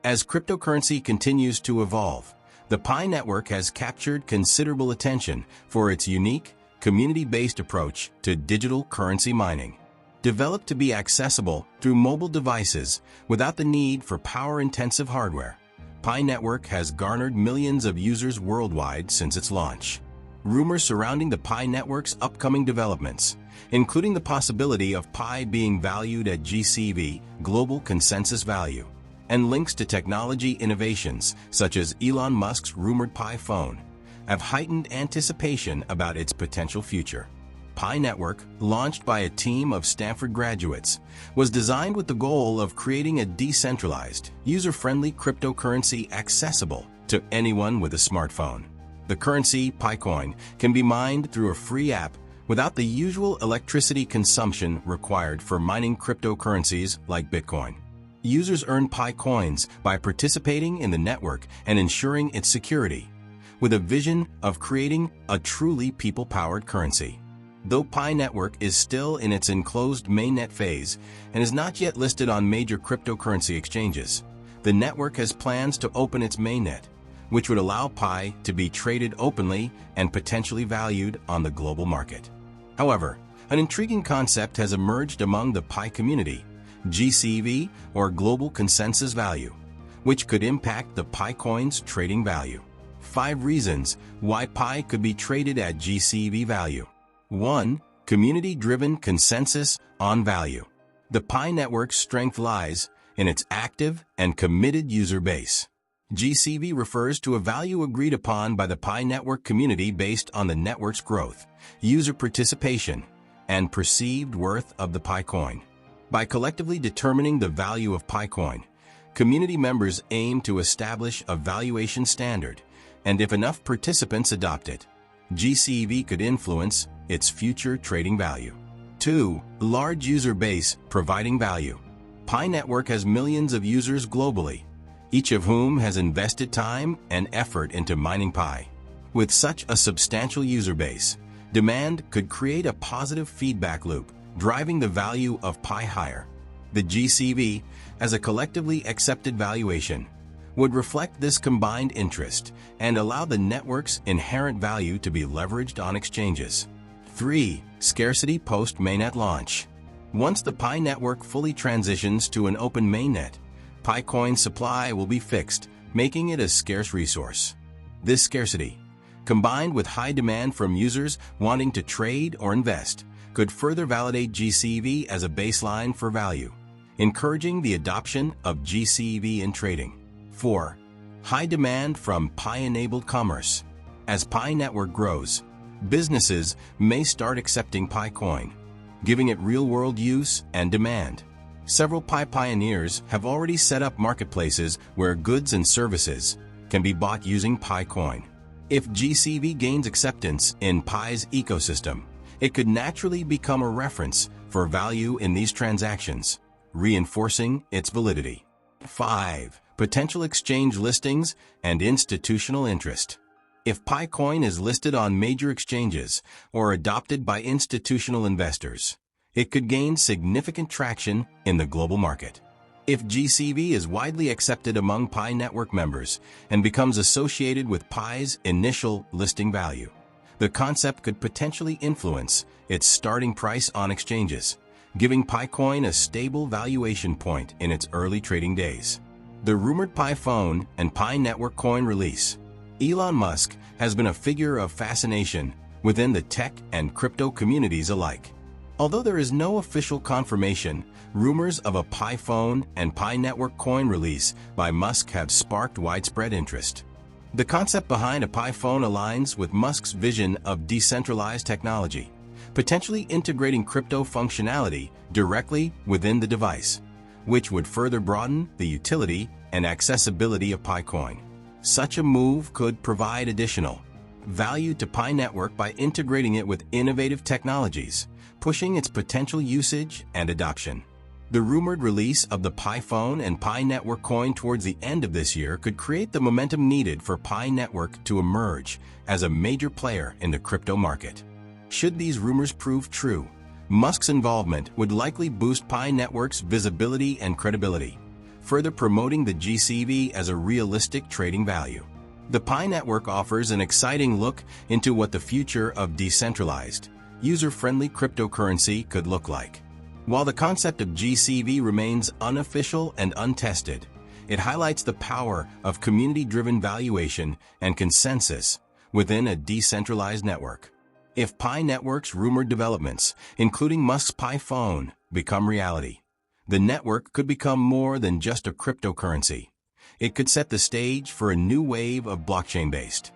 As cryptocurrency continues to evolve, the Pi network has captured considerable attention for its unique, community-based approach to digital currency mining. Developed to be accessible through mobile devices without the need for power-intensive hardware, PiNetwork has garnered millions of users worldwide since its launch. Rumors surrounding the Pi network's upcoming developments, including the possibility of Pi being valued at GCV, global consensus value, and links to technology innovations such as Elon Musk's rumored Pi phone, have heightened anticipation about its potential future. PiNetwork, launched by a team of Stanford graduates, was designed with the goal of creating a decentralized, user-friendly cryptocurrency accessible to anyone with a smartphone. The currency, PiCoin, can be mined through a free app without the usual electricity consumption required for mining cryptocurrencies like Bitcoin. Users earn Pi coins by participating in the network and ensuring its security, with a vision of creating a truly people-powered currency. Though PiNetwork is still in its enclosed mainnet phase and is not yet listed on major cryptocurrency exchanges, the network has plans to open its mainnet, which would allow Pi to be traded openly and potentially valued on the global market. However, an intriguing concept has emerged among the Pi community, GCV, or global consensus value, which could impact the Pi coin's trading value. 5 reasons why Pi could be traded at GCV value. 1. Community-driven consensus on value. The Pi network's strength lies in its active and committed user base. GCV refers to a value agreed upon by the Pi network community based on the network's growth, user participation, and perceived worth of the Pi coin. By collectively determining the value of Pi coin, community members aim to establish a valuation standard, and if enough participants adopt it, GCV could influence its future trading value. 2. Large user base providing value. PiNetwork has millions of users globally, each of whom has invested time and effort into mining Pi. With such a substantial user base, demand could create a positive feedback loop, driving the value of Pi higher. The GCV, as a collectively accepted valuation, would reflect this combined interest and allow the network's inherent value to be leveraged on exchanges. 3. Scarcity post-mainnet launch. Once the Pi network fully transitions to an open mainnet, Pi coin supply will be fixed, making it a scarce resource. This scarcity, combined with high demand from users wanting to trade or invest, could further validate GCV as a baseline for value, encouraging the adoption of GCV in trading. 4. High demand from Pi-enabled commerce. As Pi network grows, businesses may start accepting Pi coin, giving it real-world use and demand. Several Pi pioneers have already set up marketplaces where goods and services can be bought using Pi coin. If GCV gains acceptance in Pi's ecosystem, it could naturally become a reference for value in these transactions, reinforcing its validity. 5. Potential exchange listings and institutional interest. If Pi coin is listed on major exchanges or adopted by institutional investors, it could gain significant traction in the global market. If GCV is widely accepted among Pi network members and becomes associated with Pi's initial listing value, the concept could potentially influence its starting price on exchanges, giving Pi coin a stable valuation point in its early trading days. The rumored Pi phone and PiNetwork coin release. Elon Musk has been a figure of fascination within the tech and crypto communities alike. Although there is no official confirmation, rumors of a Pi phone and PiNetwork coin release by Musk have sparked widespread interest. The concept behind a Pi phone aligns with Musk's vision of decentralized technology, potentially integrating crypto functionality directly within the device, which would further broaden the utility and accessibility of Pi coin. Such a move could provide additional value to PiNetwork by integrating it with innovative technologies, pushing its potential usage and adoption. The rumored release of the Pi phone and PiNetwork coin towards the end of this year could create the momentum needed for PiNetwork to emerge as a major player in the crypto market. Should these rumors prove true, Musk's involvement would likely boost PiNetwork's visibility and credibility, further promoting the GCV as a realistic trading value. The Pi network offers an exciting look into what the future of decentralized, user-friendly cryptocurrency could look like. While the concept of GCV remains unofficial and untested, it highlights the power of community-driven valuation and consensus within a decentralized network. If PiNetwork's rumored developments, including Musk's Pi phone, become reality, the network could become more than just a cryptocurrency. It could set the stage for a new wave of blockchain-based,